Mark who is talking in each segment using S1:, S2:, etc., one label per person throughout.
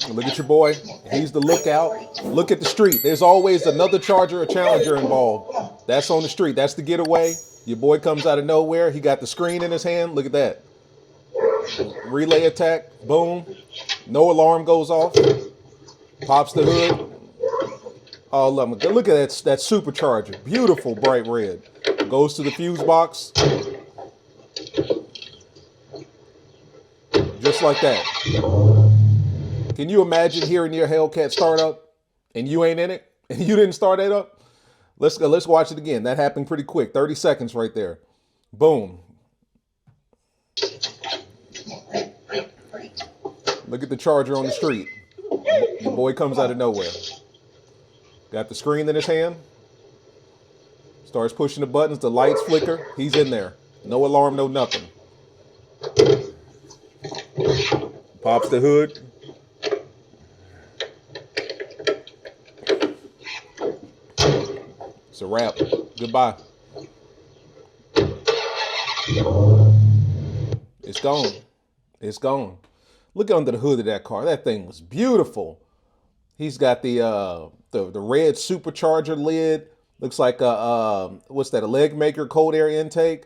S1: Look at your boy. He's the lookout. Look at the street. There's always another Charger or Challenger involved. That's on the street. That's the getaway. Your boy comes out of nowhere. He got the screen in his hand. Look at that. Relay attack. Boom. No alarm goes off. Pops the hood. Oh, look at that supercharger. Beautiful bright red. Goes to the fuse box. Just like that. Can you imagine hearing your Hellcat start up and you ain't in it and you didn't start it up? Let's go. Let's watch it again. That happened pretty quick. 30 seconds right there. Boom. Look at the Charger on the street. Your boy comes out of nowhere. Got the screen in his hand. Starts pushing the buttons. The lights flicker. He's in there. No alarm, no nothing. Pops the hood. It's a wrap. Goodbye. It's gone. It's gone. Look under the hood of that car. That thing was beautiful. He's got the red supercharger lid. Looks like what's that? A leg maker cold air intake.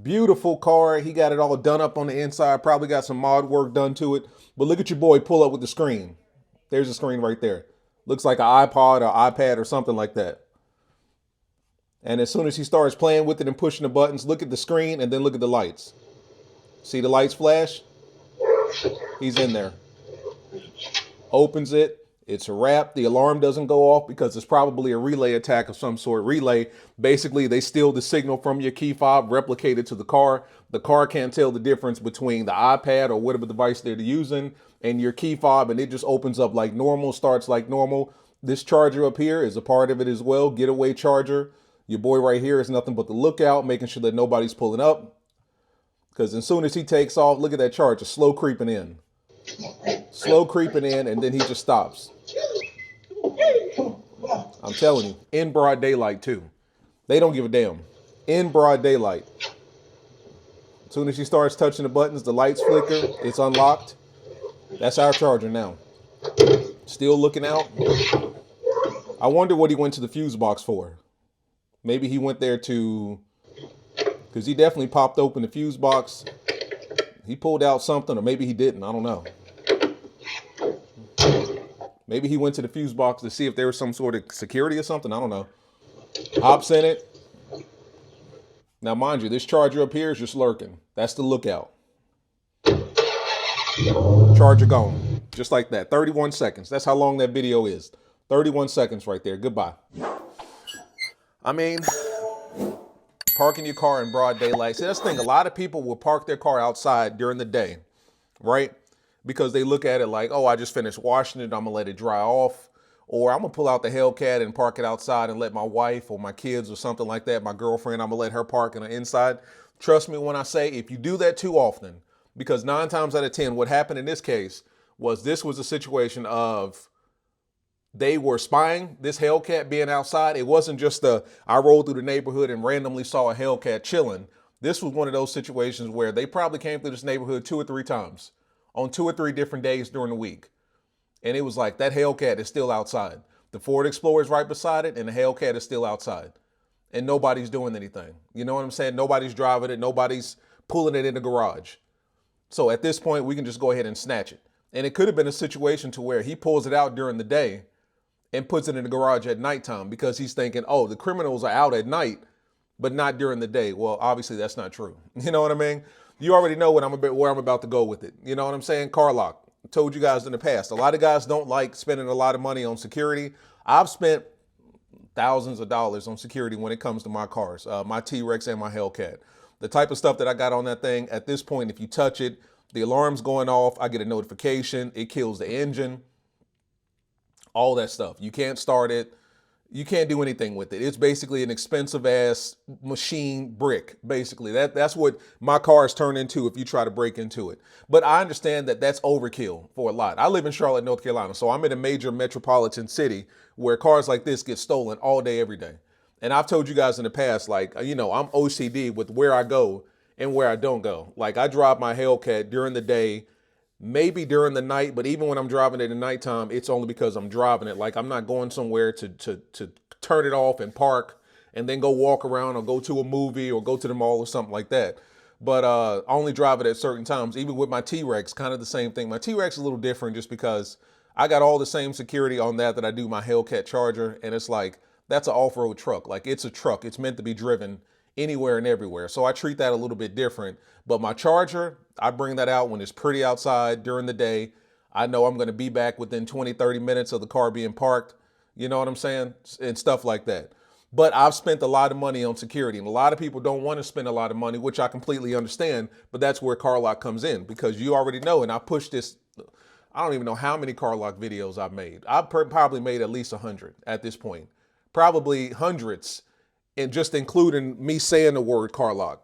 S1: Beautiful car. He got it all done up on the inside. Probably got some mod work done to it. But look at your boy pull up with the screen. There's the screen right there. Looks like an iPod or iPad or something like that. And as soon as he starts playing with it and pushing the buttons, look at the screen and then look at the lights. See the lights flash? He's in there. Opens it. It's a wrap. The alarm doesn't go off because it's probably a relay attack of some sort. Relay, basically, they steal the signal from your key fob, replicate it to the car. The car can't tell the difference between the iPad or whatever device they're using and your key fob, and it just opens up like normal, starts like normal. This charger up here is a part of it as well. Getaway charger. Your boy right here is nothing but the lookout, making sure that nobody's pulling up. Because as soon as he takes off, look at that charger, slow creeping in. Slow creeping in, and then he just stops. I'm telling you, in broad daylight too. They don't give a damn. In broad daylight. As soon as he starts touching the buttons, the lights flicker, it's unlocked. That's our Charger now. Still looking out. I wonder what he went to the fuse box for. Maybe he went there to, because he definitely popped open the fuse box. He pulled out something, or maybe he didn't. I don't know. Maybe he went to the fuse box to see if there was some sort of security or something. I don't know. Hops in it. Now, mind you, this Charger up here is just lurking. That's the lookout. Charger gone. Just like that. 31 seconds. That's how long that video is. 31 seconds right there. Goodbye. I mean, parking your car in broad daylight. See, that's the thing. A lot of people will park their car outside during the day, right? Because they look at it like, oh, I just finished washing it. I'm going to let it dry off. Or I'm going to pull out the Hellcat and park it outside and let my wife or my kids or something like that, my girlfriend, I'm going to let her park in the inside. Trust me when I say if you do that too often, because 9 times out of 10, what happened in this case was this was a situation of they were spying this Hellcat being outside. It wasn't just I rolled through the neighborhood and randomly saw a Hellcat chilling. This was one of those situations where they probably came through this neighborhood 2 or 3 times on 2 or 3 different days during the week. And it was like, that Hellcat is still outside. The Ford Explorer is right beside it, and the Hellcat is still outside. And nobody's doing anything. You know what I'm saying? Nobody's driving it. Nobody's pulling it in the garage. So at this point, we can just go ahead and snatch it. And it could have been a situation to where he pulls it out during the day and puts it in the garage at nighttime because he's thinking, oh, the criminals are out at night, but not during the day. Well, obviously, that's not true. You know what I mean? You already know where I'm about to go with it. You know what I'm saying? CarLock. I told you guys in the past, a lot of guys don't like spending a lot of money on security. I've spent thousands of dollars on security when it comes to my cars, my T-Rex and my Hellcat. The type of stuff that I got on that thing, at this point, if you touch it, the alarm's going off, I get a notification, it kills the engine, all that stuff. You can't start it. You can't do anything with it. It's basically an expensive ass machine brick, basically. That's what my cars turn into if you try to break into it. But I understand that that's overkill for a lot. I live in Charlotte, North Carolina, so I'm in a major metropolitan city where cars like this get stolen all day, every day. And I've told you guys in the past, like, you know, I'm OCD with where I go and where I don't go. Like, I drive my Hellcat during the day maybe during the night, but even when I'm driving it at nighttime, it's only because I'm driving it. Like I'm not going somewhere to turn it off and park and then go walk around or go to a movie or go to the mall or something like that. But I only drive it at certain times. Even with my T-Rex, kind of the same thing. My T-Rex is a little different just because I got all the same security on that I do my Hellcat Charger, and it's like that's an off-road truck. Like it's a truck. It's meant to be driven anywhere and everywhere. So I treat that a little bit different. But my Charger, I bring that out when it's pretty outside during the day. I know I'm going to be back within 20, 30 minutes of the car being parked. You know what I'm saying? And stuff like that. But I've spent a lot of money on security, and a lot of people don't want to spend a lot of money, which I completely understand, but that's where CarLock comes in, because you already know, and I push this, I don't even know how many CarLock videos I've made. I've probably made at least 100 at this point, probably hundreds, and just including me saying the word CarLock.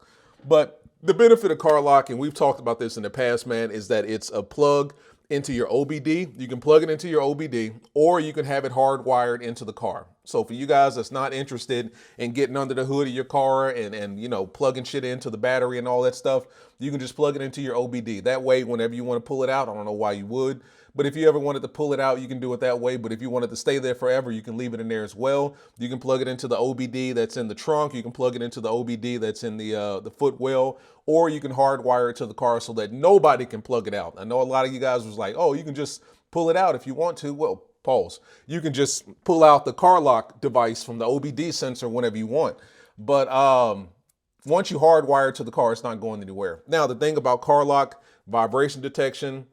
S1: But the benefit of CarLock, and we've talked about this in the past, man, is that it's a plug into your OBD. You can plug it into your OBD, or you can have it hardwired into the car. So for you guys that's not interested in getting under the hood of your car and you know, plugging shit into the battery and all that stuff, you can just plug it into your OBD. That way, whenever you want to pull it out, I don't know why you would, but if you ever wanted to pull it out, you can do it that way. But if you wanted to stay there forever, you can leave it in there as well. You can plug it into the OBD that's in the trunk. You can plug it into the OBD that's in the footwell, or you can hardwire it to the car so that nobody can plug it out. I know a lot of you guys was like, oh, you can just pull it out if you want to. Well, pause. You can just pull out the CarLock device from the OBD sensor whenever you want. But once you hardwire it to the car, it's not going anywhere. Now, the thing about CarLock, vibration detection,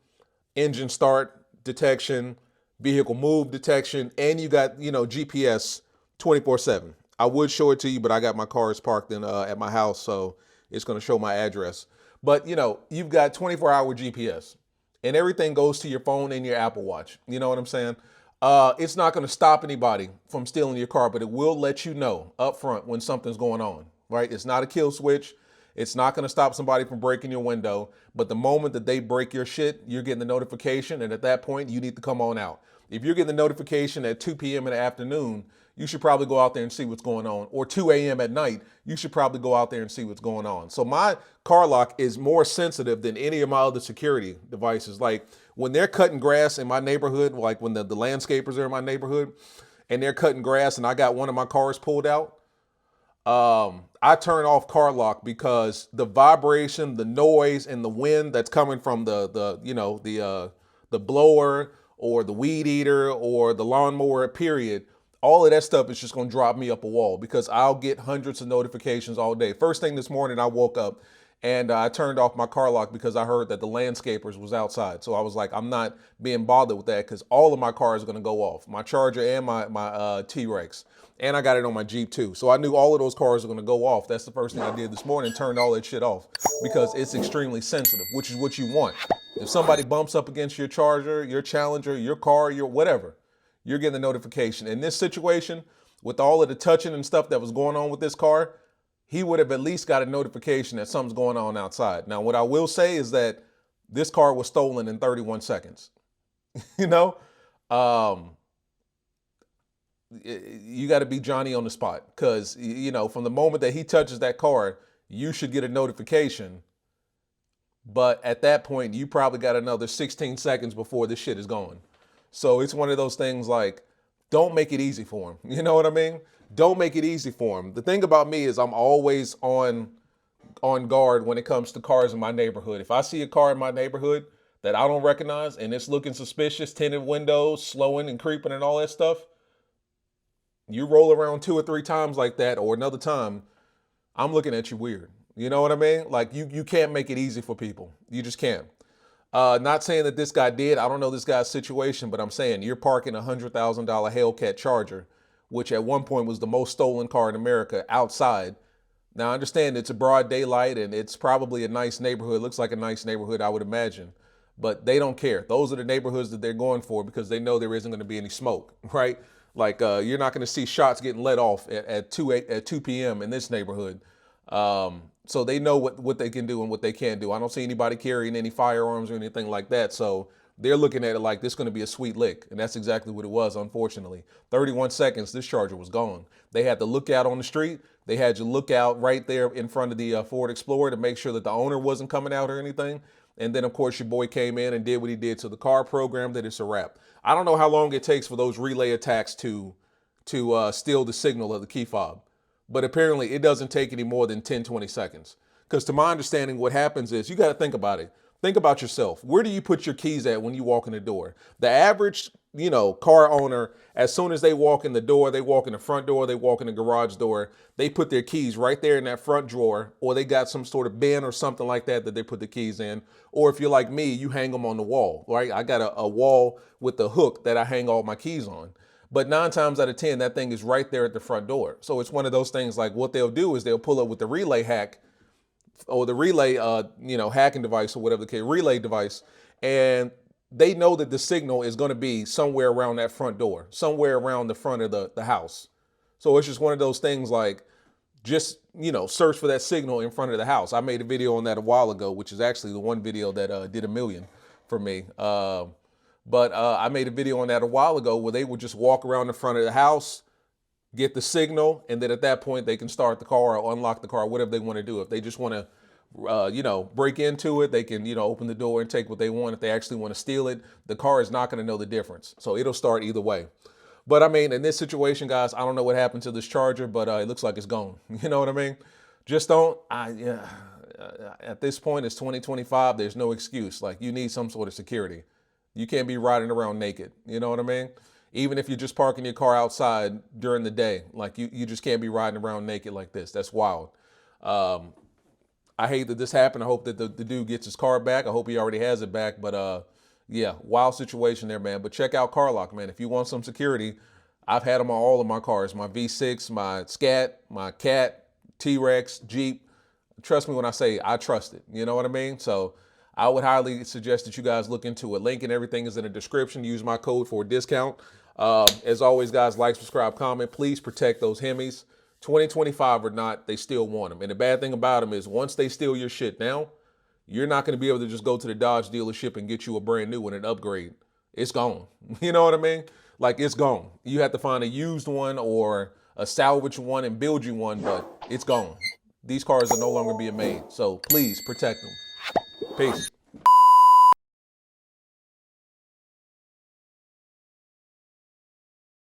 S1: engine start detection, vehicle move detection, and you got, you know, GPS 24/7. I would show it to you, but I got my cars parked in at my house, so it's going to show my address. But, you know, you've got 24-hour GPS, and everything goes to your phone and your Apple Watch. You know what I'm saying? It's not going to stop anybody from stealing your car, but it will let you know up front when something's going on, right? It's not a kill switch. It's not going to stop somebody from breaking your window. But the moment that they break your shit, you're getting the notification. And at that point, you need to come on out. If you're getting the notification at 2 p.m. in the afternoon, you should probably go out there and see what's going on. Or 2 a.m. at night, you should probably go out there and see what's going on. So my CarLock is more sensitive than any of my other security devices. Like when they're cutting grass in my neighborhood, like when the landscapers are in my neighborhood and they're cutting grass and I got one of my cars pulled out, I turn off CarLock because the vibration, the noise, and the wind that's coming from the blower or the weed eater or the lawnmower, period, all of that stuff is just going to drop me up a wall because I'll get hundreds of notifications all day. First thing this morning, I woke up and I turned off my CarLock because I heard that the landscapers was outside. So I was like, I'm not being bothered with that because all of my cars are going to go off, my Charger and my T-Rex. And I got it on my Jeep too. So I knew all of those cars are going to go off. That's the first thing I did this morning, turned all that shit off because it's extremely sensitive, which is what you want. If somebody bumps up against your Charger, your Challenger, your car, your whatever, you're getting the notification. In this situation, with all of the touching and stuff that was going on with this car, he would have at least got a notification that something's going on outside. Now, what I will say is that this car was stolen in 31 seconds. You know? You got to be Johnny on the spot because, you know, from the moment that he touches that car, you should get a notification. But at that point, you probably got another 16 seconds before this shit is gone. So it's one of those things like, don't make it easy for him. You know what I mean? Don't make it easy for him. The thing about me is I'm always on guard when it comes to cars in my neighborhood. If I see a car in my neighborhood that I don't recognize and it's looking suspicious, tinted windows, slowing and creeping and all that stuff, you roll around 2 or 3 times like that or another time, I'm looking at you weird. You know what I mean? Like you can't make it easy for people. You just can't. Not saying that this guy did. I don't know this guy's situation, but I'm saying you're parking a $100,000 Hellcat Charger, which at one point was the most stolen car in America, outside. Now, I understand it's a broad daylight and it's probably a nice neighborhood. It looks like a nice neighborhood, I would imagine. But they don't care. Those are the neighborhoods that they're going for because they know there isn't going to be any smoke, right? Like you're not going to see shots getting let off at 2 p.m. in this neighborhood. So they know what they can do and what they can't do. I don't see anybody carrying any firearms or anything like that. So they're looking at it like this is going to be a sweet lick. And that's exactly what it was, unfortunately. 31 seconds, this Charger was gone. They had to look out on the street. They had you look out right there in front of the Ford Explorer to make sure that the owner wasn't coming out or anything. And then of course your boy came in and did what he did to the car, programmed it, it's a wrap. I don't know how long it takes for those relay attacks to steal the signal of the key fob, but apparently it doesn't take any more than 10, 20 seconds. Because to my understanding, what happens is, you got to think about it. Think about yourself. Where do you put your keys at when you walk in the door? The average, car owner, as soon as they walk in the door, they walk in the front door, they walk in the garage door, they put their keys right there in that front drawer, or they got some sort of bin or something like that that they put the keys in. Or if you're like me, you hang them on the wall, right? I got a wall with a hook that I hang all my keys on. But 9 times out of 10, that thing is right there at the front door. So it's one of those things, like what they'll do is they'll pull up with the relay hack, or the relay, hacking device, or whatever the case, relay device, and they know that the signal is going to be somewhere around that front door, somewhere around the front of the house. So it's just one of those things, like, just, search for that signal in front of the house. I made a video on that a while ago, which is actually the one video that did 1 million for me. But I made a video on that a while ago where they would just walk around the front of the house, get the signal, and then at that point they can start the car or unlock the car, whatever they want to do. If they just want to, break into it, they can, open the door and take what they want. If they actually want to steal it, the car is not going to know the difference. So it'll start either way. But I mean, in this situation, guys, I don't know what happened to this Charger, but it looks like it's gone. You know what I mean? Just don't, at this point, it's 2025. There's no excuse. Like, you need some sort of security. You can't be riding around naked. You know what I mean? Even if you're just parking your car outside during the day, like, you just can't be riding around naked like this. That's wild. I hate that this happened. I hope that the dude gets his car back. I hope he already has it back. But yeah, wild situation there, man. But check out CarLock, man. If you want some security, I've had them on all of my cars. My V6, my Scat, my Cat, T-Rex, Jeep. Trust me when I say I trust it. You know what I mean? So I would highly suggest that you guys look into it. Link and everything is in the description. Use my code for a discount. As always, guys, like, subscribe, comment. Please protect those Hemis. 2025 or not, they still want them. And the bad thing about them is, once they steal your shit now, you're not going to be able to just go to the Dodge dealership and get you a brand new one and upgrade. It's gone. You know what I mean? Like, it's gone. You have to find a used one or a salvage one and build you one, but it's gone. These cars are no longer being made. So please protect them. Peace.